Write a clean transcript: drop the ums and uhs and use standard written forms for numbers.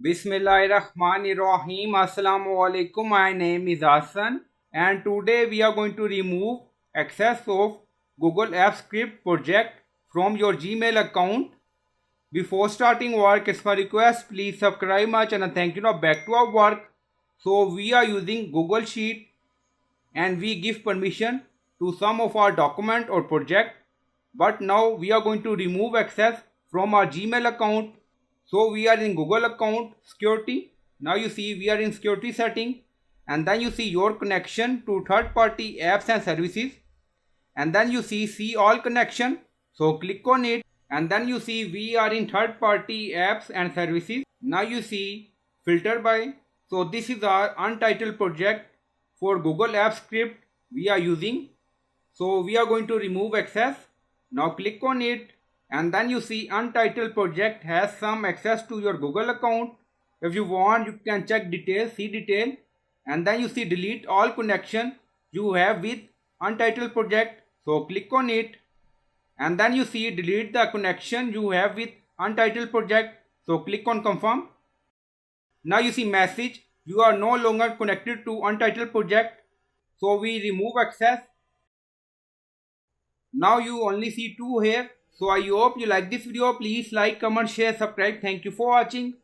Bismillahirrahmanirrahim. Assalamu alaikum. My name is Hassan, and today we are going to remove access of Google Apps Script project from your Gmail account. Before starting work, it's my request, please subscribe my channel. Thank you. Now back to our work. So we are using Google Sheet and we give permission to some of our document or project, but now we are going to remove access from our Gmail account. So we are in Google account security. Now you see we are in security setting, and then you see your connection to third party apps and services, and then you see all connection. So click on it, and then you see we are in third party apps and services. Now you see filter by. So this is our untitled project for Google Apps script we are using. So we are going to remove access. Now click on it, and then you see untitled project has some access to your Google account. If you want, you can check details, see detail, and then you see delete all connection you have with untitled project. So click on it, and then you see delete the connection you have with untitled project. So click on confirm. Now you see message, you are no longer connected to untitled project. So we remove access. Now you only see two here. So I hope you like this video. Please like, comment, share, subscribe. Thank you for watching.